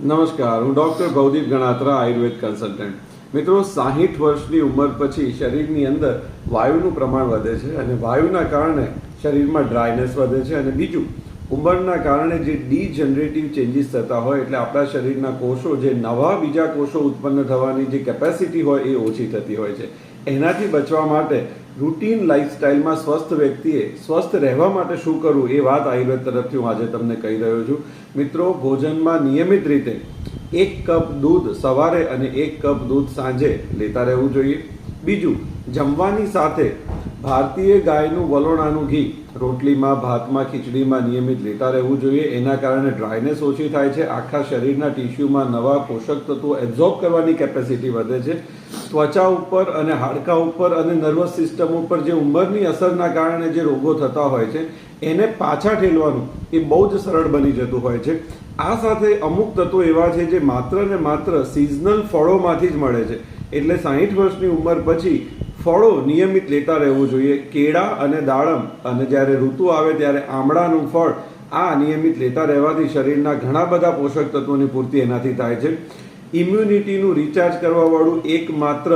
નમસ્કાર, હું doctor Bhavdip Ganatra, Ayurveda consultant. મિત્રો, 60 વર્ષની ઉંમર પછી શરીરની અંદર વાયુનું પ્રમાણ વધે છે અને વાયુના કારણે શરીરમાં ડ્રાયનેસ વધે છે અને બીજું ઉંમરના કારણે જે ડીજનરેટિવ ચેન્જીસ થતા હોય એટલે આપણા શરીરના કોષો જે નવા બીજા કોષો ઉત્પન્ન થવાની જે કેપેસિટી હોય એ ઓછી થતી હોય છે। એનાથી બચવા માટે રૂટીન લાઈફસ્ટાઈલમાં સ્વસ્થ વ્યક્તિએ સ્વસ્થ રહેવા માટે શું કરવું એ વાત આયુર્વેદ તરફથી હું આજે તમને કહી રહ્યો છું। મિત્રો, ભોજનમાં નિયમિત રીતે 1 કપ દૂધ સવારે અને 1 કપ દૂધ સાંજે લેતા રહેવું જોઈએ। બીજું, જમવાની સાથે ભારતીય ગાયનું વલોણાનું ઘી રોટલીમાં, ભાતમાં, ખીચડીમાં નિયમિત લેતા રહેવું જોઈએ। એના કારણે ડ્રાયનેસ ઓછી થાય છે, આખા શરીરના ટિશ્યુમાં નવા પોષક તત્વો એબ્ઝોર્બ કરવાની કેપેસિટી વધે છે। ત્વચા ઉપર અને હાડકાં ઉપર અને નર્વસ સિસ્ટમ ઉપર જે ઉંમરની અસરના કારણે જે રોગો થતા હોય છે એને પાછા ઠેલવાનું એ બહુ જ સરળ બની જતું હોય છે। આ સાથે અમુક તત્વો એવા છે જે માત્ર ને માત્ર સિઝનલ ફળોમાંથી જ મળે છે, એટલે 60 વર્ષની ઉંમર પછી ફળો નિયમિત લેતા રહેવું જોઈએ। કેળા અને દાડમ અને જ્યારે ઋતુ આવે ત્યારે આમળાનું ફળ આ નિયમિત લેતા રહેવાથી શરીરના ઘણા બધા પોષક તત્વોની પૂર્તિ એનાથી થાય છે। ઇમ્યુનિટીનું રિચાર્જ કરવાવાળું એકમાત્ર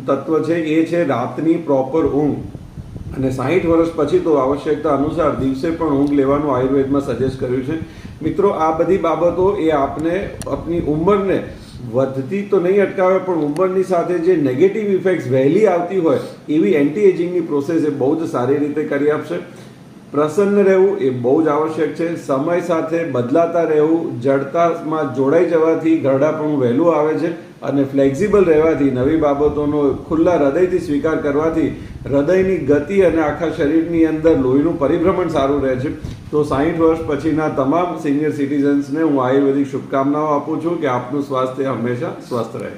તત્વ છે એ છે રાતની પ્રોપર ઊંઘ, અને 60 વર્ષ પછી તો આવશ્યકતા અનુસાર દિવસે પણ ઊંઘ લેવાનું આયુર્વેદમાં સજેસ્ટ કર્યું છે। મિત્રો, આ બધી બાબતો એ આપને આપની ઉંમરને વધતી તો નહીં અટકાવે, પણ ઉંમરની સાથે જે નેગેટિવ ઇફેક્ટ્સ વહેલી આવતી હોય એવી એન્ટી એજિંગની પ્રોસેસ એ બહુ જ સારી રીતે કરી આપશે। પ્રસન્ન રહેવું એ બહુ જ આવશ્યક છે, સમય સાથે બદલાતા રહેવું, જડતામાં જોડાઈ જવાથી ઘરડાપણું વહેલું આવે છે અને ફ્લેક્સિબલ રહેવાથી નવી બાબતોનો ખુલ્લા હૃદયથી સ્વીકાર કરવાથી હૃદયની ગતિ અને આખા શરીરની અંદર લોહીનું પરિભ્રમણ સારું રહે છે। તો 60 વર્ષ પછીના તમામ સિનિયર સિટીઝન્સને હું આયુર્વેદિક શુભકામનાઓ આપું છું કે આપનું સ્વાસ્થ્ય હંમેશા સ્વસ્થ રહે।